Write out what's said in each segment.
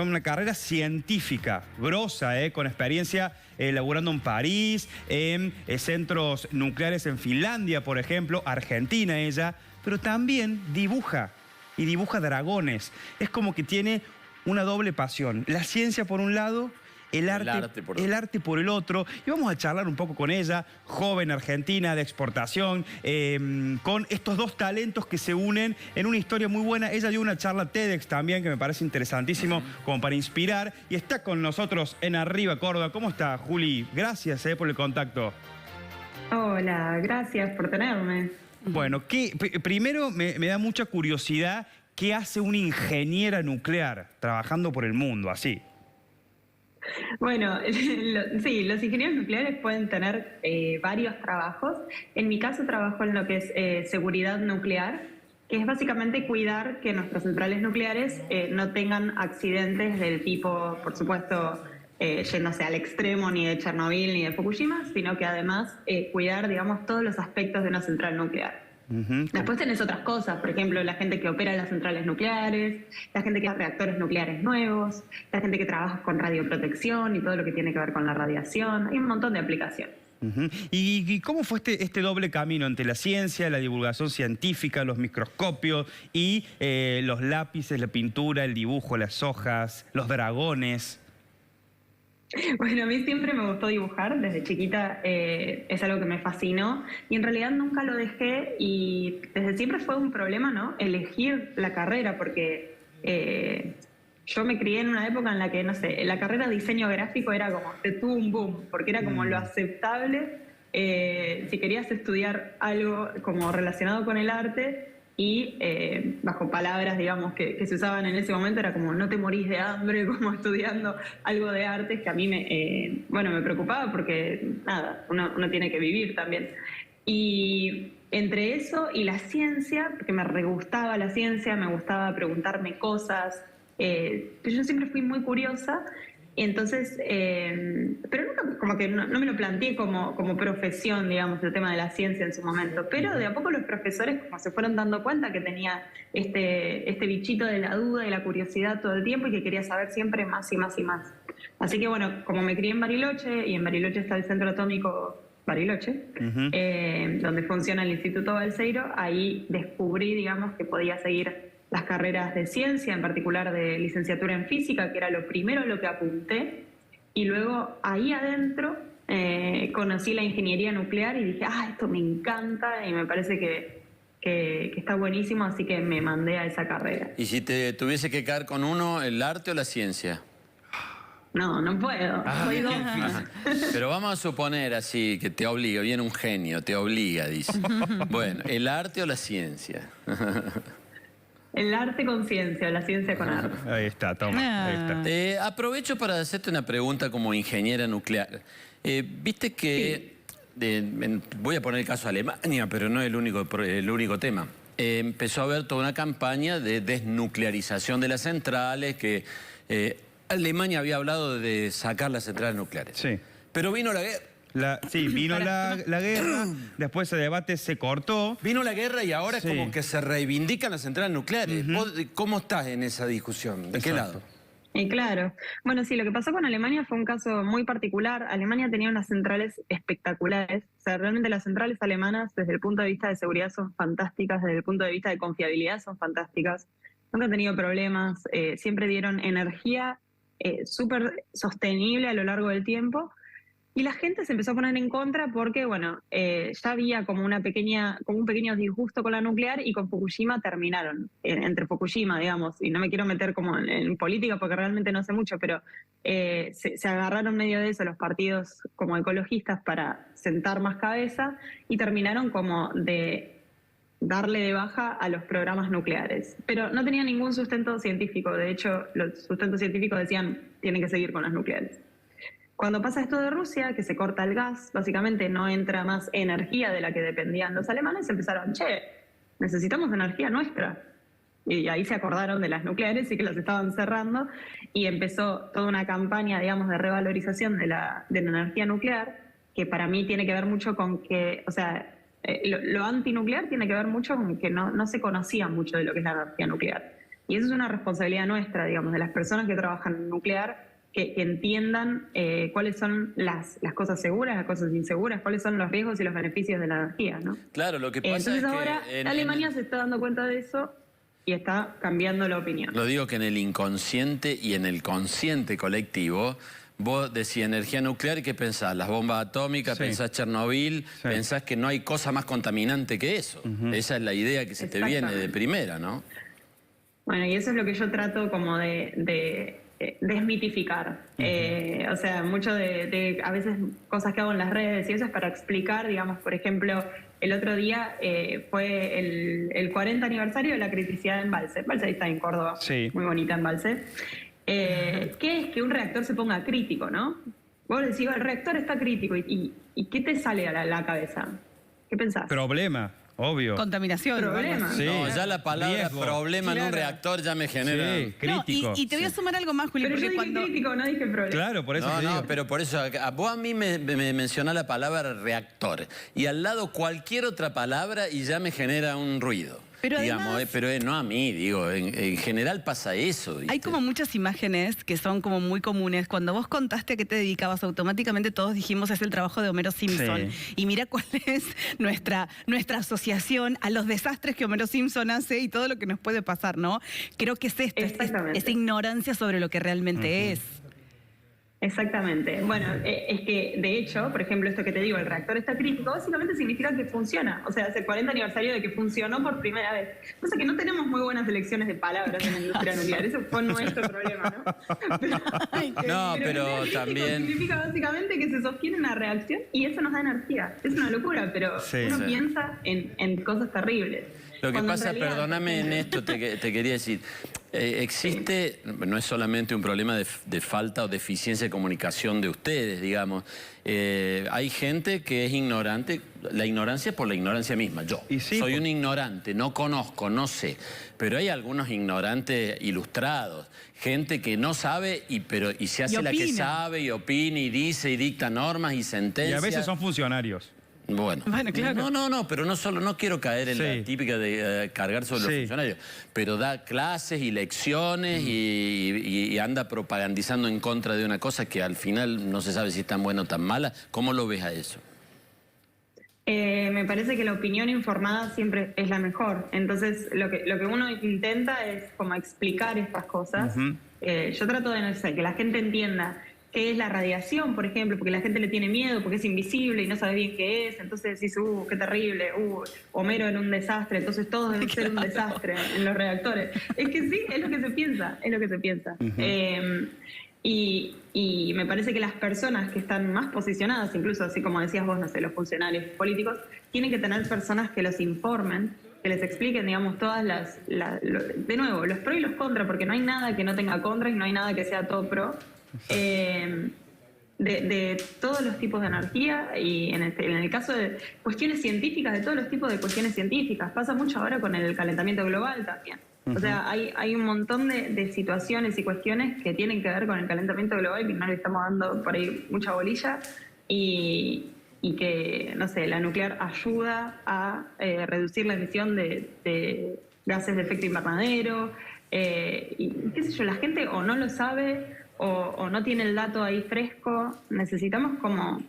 una carrera científica, grosa, con experiencia laburando en París, en centros nucleares en Finlandia, por ejemplo, Argentina ella, pero también dibuja, y dibuja dragones. Es como que tiene una doble pasión, la ciencia por un lado, el arte por el otro. Y vamos a charlar un poco con ella, joven argentina de exportación, con estos dos talentos que se unen en una historia muy buena. Ella dio una charla TEDx también que me parece interesantísimo como para inspirar. Y está con nosotros en Arriba Córdoba. ¿Cómo está, Juli? Gracias por el contacto. Hola, gracias por tenerme. Bueno, primero me da mucha curiosidad qué hace una ingeniera nuclear trabajando por el mundo así. Bueno, sí, los ingenieros nucleares pueden tener varios trabajos. En mi caso trabajo en lo que es seguridad nuclear, que es básicamente cuidar que nuestras centrales nucleares no tengan accidentes del tipo, por supuesto, yéndose al extremo ni de Chernobyl ni de Fukushima, sino que además cuidar, digamos, todos los aspectos de una central nuclear. Después tenés otras cosas, por ejemplo, la gente que opera las centrales nucleares, la gente que hace reactores nucleares nuevos, la gente que trabaja con radioprotección y todo lo que tiene que ver con la radiación. Hay un montón de aplicaciones. ¿Y cómo fue este doble camino entre la ciencia, la divulgación científica, los microscopios y los lápices, la pintura, el dibujo, las hojas, los dragones? Bueno, a mí siempre me gustó dibujar, desde chiquita es algo que me fascinó y en realidad nunca lo dejé y desde siempre fue un problema, ¿no? Elegir la carrera porque yo me crié en una época en la que, no sé, la carrera de diseño gráfico era como, te tuvo un boom, porque era como lo aceptable si querías estudiar algo como relacionado con el arte. Y bajo palabras, digamos, que se usaban en ese momento, era como no te morís de hambre, como estudiando algo de artes, que a mí me preocupaba porque, nada, uno tiene que vivir también. Y entre eso y la ciencia, porque me re gustaba la ciencia, me gustaba preguntarme cosas, yo siempre fui muy curiosa. Entonces, pero nunca como que no me lo planteé como profesión, digamos, el tema de la ciencia en su momento. Pero de a poco los profesores como se fueron dando cuenta que tenía este bichito de la duda y la curiosidad todo el tiempo y que quería saber siempre más y más y más. Así que bueno, como me crié en Bariloche, y en Bariloche está el Centro Atómico Bariloche, donde funciona el Instituto Balseiro, ahí descubrí, digamos, que podía seguir las carreras de ciencia, en particular de licenciatura en física, que era lo primero a lo que apunté, y luego ahí adentro conocí la ingeniería nuclear y dije, esto me encanta y me parece que está buenísimo, así que me mandé a esa carrera. ¿Y si te tuviese que quedar con uno, el arte o la ciencia? No puedo, soy dos. Pero vamos a suponer así, que te obliga, viene un genio, te obliga, dice. Bueno, ¿el arte o la ciencia? El arte con ciencia, la ciencia con arte. Ahí está, toma. Ahí está. Aprovecho para hacerte una pregunta como ingeniera nuclear. Viste que, voy a poner el caso de Alemania, pero no es el único tema. Empezó a haber toda una campaña de desnuclearización de las centrales, que Alemania había hablado de sacar las centrales nucleares. Sí. Pero vino la guerra. Sí, vino la guerra, después ese debate se cortó. Vino la guerra y ahora es como que se reivindican las centrales nucleares. ¿Vos cómo estás en esa discusión? ¿De qué lado? Claro. Bueno, sí, lo que pasó con Alemania fue un caso muy particular. Alemania tenía unas centrales espectaculares. O sea, realmente las centrales alemanas, desde el punto de vista de seguridad, son fantásticas, desde el punto de vista de confiabilidad, son fantásticas. Nunca han tenido problemas, siempre dieron energía súper sostenible a lo largo del tiempo. Y la gente se empezó a poner en contra porque, bueno, ya había como un pequeño disgusto con la nuclear y con Fukushima terminaron. Entre Fukushima, digamos, y no me quiero meter como en política porque realmente no sé mucho, pero se agarraron medio de eso los partidos como ecologistas para sentar más cabeza y terminaron como de darle de baja a los programas nucleares. Pero no tenía ningún sustento científico. De hecho, los sustentos científicos decían tienen que seguir con las nucleares. Cuando pasa esto de Rusia, que se corta el gas, básicamente no entra más energía de la que dependían los alemanes, empezaron, necesitamos energía nuestra. Y ahí se acordaron de las nucleares y que las estaban cerrando y empezó toda una campaña, digamos, de revalorización de la energía nuclear, que para mí tiene que ver mucho con que, o sea, lo antinuclear tiene que ver mucho con que no se conocía mucho de lo que es la energía nuclear. Y eso es una responsabilidad nuestra, digamos, de las personas que trabajan en nuclear, que entiendan cuáles son las cosas seguras, las cosas inseguras, cuáles son los riesgos y los beneficios de la energía, ¿no? Claro, lo que pasa Entonces es que ahora Alemania se está dando cuenta de eso y está cambiando la opinión. Lo digo que en el inconsciente y en el consciente colectivo, vos decís energía nuclear, ¿qué pensás? Las bombas atómicas, Sí. pensás Chernobyl, Sí. pensás que no hay cosa más contaminante que eso. Esa es la idea que se te viene de primera, ¿no? Bueno, y eso es lo que yo trato como de desmitificar. O sea, mucho de a veces cosas que hago en las redes y eso es para explicar, digamos, por ejemplo, el otro día fue el 40 aniversario de la criticidad en Embalse. Embalse está en Córdoba, Sí. muy bonita Embalse. ¿Qué es que un reactor se ponga crítico, no? Vos decís, el reactor está crítico, ¿y qué te sale a la cabeza? ¿Qué pensás? Problema, obvio. Contaminación. Problema. Sí. No, ya la palabra Riesgo. problema en un Claro. reactor ya me genera... Sí, No, crítico. y te voy a sumar algo más, Juli, Pero yo porque dije cuando... crítico, no dije problema. Claro, por eso No, te no, digo. pero por eso, vos a mí me mencionás la palabra reactor y al lado cualquier otra palabra y ya me genera un ruido. Pero digamos, además- pero no a mí, digo, en general pasa eso. ¿viste? Hay como muchas imágenes que son como muy comunes. Cuando vos contaste a qué te dedicabas, automáticamente todos dijimos es el trabajo de Homero Simpson. Sí. Y mira cuál es nuestra asociación a los desastres que Homero Simpson hace y todo lo que nos puede pasar, ¿no? Creo que es esto, Exactamente. esa ignorancia sobre lo que realmente es. Exactamente. Bueno, es que de hecho, por ejemplo, esto que te digo, el reactor está crítico, básicamente significa que funciona. O sea, es el 40 aniversario de que funcionó por primera vez. O sea que no tenemos muy buenas elecciones de palabras en la industria nuclear. Eso fue nuestro problema, ¿no? No, pero crítico también- significa básicamente que se sostiene una reacción y eso nos da energía. Es una locura, pero Sí, uno sí. piensa en cosas terribles. Lo que Cuando en pasa, realidad- perdóname en esto, te quería decir, existe, no es solamente un problema de falta o deficiencia de comunicación de ustedes, digamos, hay gente que es ignorante, la ignorancia es por la ignorancia misma, yo Y sí, soy un ignorante, no conozco, no sé, pero hay algunos ignorantes ilustrados, gente que no sabe y se hace Y la que opina. sabe y opina y dice y dicta normas y Y sentencias. a veces son funcionarios. Bueno, claro. no, pero no quiero caer en Sí. la típica de cargar sobre los Sí. funcionarios, pero da clases y lecciones y anda propagandizando en contra de una cosa que al final no se sabe si es tan buena o tan mala. ¿Cómo lo ves a eso? Me parece que la opinión informada siempre es la mejor. Entonces, lo que uno intenta es como explicar estas cosas. Ujú. Yo trato de, no sé, que la gente entienda qué es la radiación, por ejemplo, porque la gente le tiene miedo, porque es invisible y no sabe bien qué es. Entonces decís, qué terrible, Homero era un desastre, entonces todos deben ser un desastre en los reactores. Es que sí, es lo que se piensa, es lo que se piensa. Y me parece que las personas que están más posicionadas, incluso así como decías vos, no sé, los funcionarios políticos, tienen que tener personas que los informen, que les expliquen, digamos, todas de nuevo, los pros y los contras, porque no hay nada que no tenga contras y no hay nada que sea todo pro. De todos los tipos de energía y en el caso de cuestiones científicas, de todos los tipos de cuestiones científicas. Pasa mucho ahora con el calentamiento global también. O sea, hay un montón de situaciones y cuestiones que tienen que ver con el calentamiento global que no le estamos dando por ahí mucha bolilla y que, no sé, la nuclear ayuda a reducir la emisión de gases de efecto invernadero. Y qué sé yo, la gente o no lo sabe o no tiene el dato ahí fresco. Necesitamos como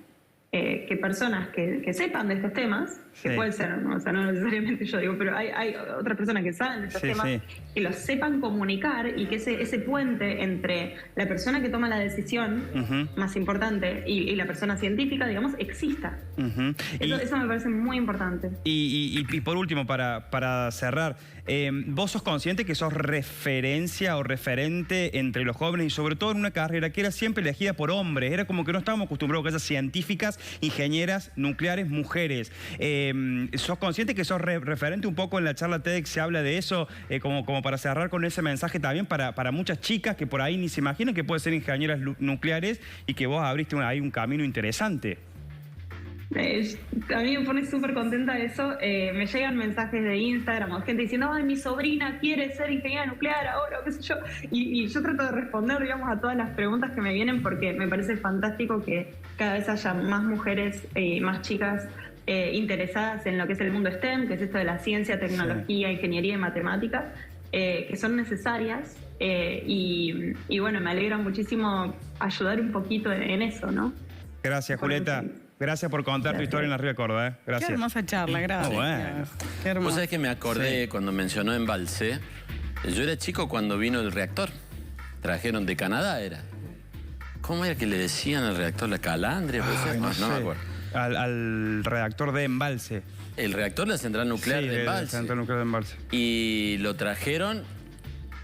que personas que sepan de estos temas, que Sí. puede ser, ¿no? O sea, no necesariamente yo digo, pero hay otras personas que saben de estos Sí, temas, sí. que los sepan comunicar y que ese puente entre la persona que toma la decisión Ujú. más importante y la persona científica, digamos, exista. Ujú. Eso me parece muy importante. Y por último, para cerrar, vos sos consciente que sos referencia o referente entre los jóvenes y sobre todo en una carrera que era siempre elegida por hombres. Era como que no estábamos acostumbrados a que esas científicas, ingenieras nucleares, mujeres. ¿Sos consciente que sos referente un poco en la charla TEDx? Se habla de eso, como para cerrar con ese mensaje también para muchas chicas que por ahí ni se imaginan que pueden ser ingenieras nucleares y que vos abriste ahí un camino interesante. A mí me pone súper contenta eso. Me llegan mensajes de Instagram o gente diciendo, ay, mi sobrina quiere ser ingeniera nuclear ahora, o qué sé yo. Y yo trato de responder, digamos, a todas las preguntas que me vienen porque me parece fantástico que cada vez haya más mujeres y más chicas interesadas en lo que es el mundo STEM, que es esto de la ciencia, tecnología, ingeniería y matemática. que son necesarias y bueno, me alegra muchísimo ayudar un poquito en eso, ¿no? Gracias, Julieta. Gracias por contar tu historia en la Río de Córdoba. Gracias. Qué hermosa charla, gracias. Bueno. Qué hermoso. Vos sabés que me acordé cuando mencionó Embalse. Yo era chico cuando vino el reactor. Trajeron de Canadá, era. ¿Cómo era que le decían al reactor? ¿La calandria? Ay, No sé. me acuerdo. Al reactor de Embalse. El reactor de la central nuclear Sí, de Embalse. la central nuclear de Embalse. Y lo trajeron.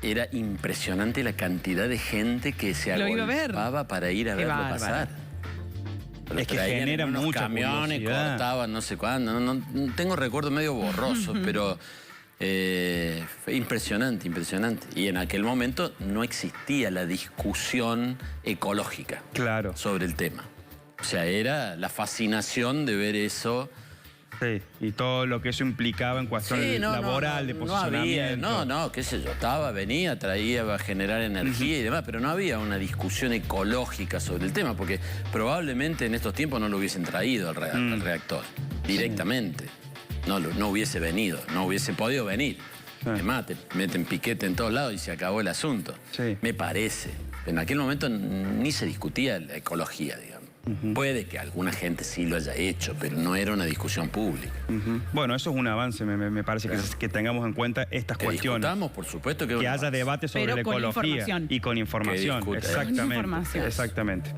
Era impresionante la cantidad de gente que se Lo iba a ver. agolpaba para ir a Qué verlo bárbaro. pasar. Lo Es que traían genera en unos mucha camiones, curiosidad. cortaban, no sé cuándo. No tengo recuerdos medio borrosos, pero fue impresionante, impresionante. Y en aquel momento no existía la discusión ecológica Claro. sobre el tema. O sea, era la fascinación de ver eso. Sí, y todo lo que eso implicaba en cuestión laboral, de posicionamiento. No, qué sé yo, venía, traía, va a generar energía y demás, pero no había una discusión ecológica sobre el tema, porque probablemente en estos tiempos no lo hubiesen traído al reactor directamente. No hubiese venido, no hubiese podido venir. Además, te meten piquete en todos lados y se acabó el asunto. Sí. Me parece. En aquel momento ni se discutía la ecología, digamos. Puede que alguna gente sí lo haya hecho, pero no era una discusión pública. Bueno, eso es un avance, me parece que tengamos en cuenta estas Que cuestiones. discutamos, por supuesto que Que haya debate sobre Pero la con ecología información. y con información. Que discuta. Exactamente. Con información. Exactamente.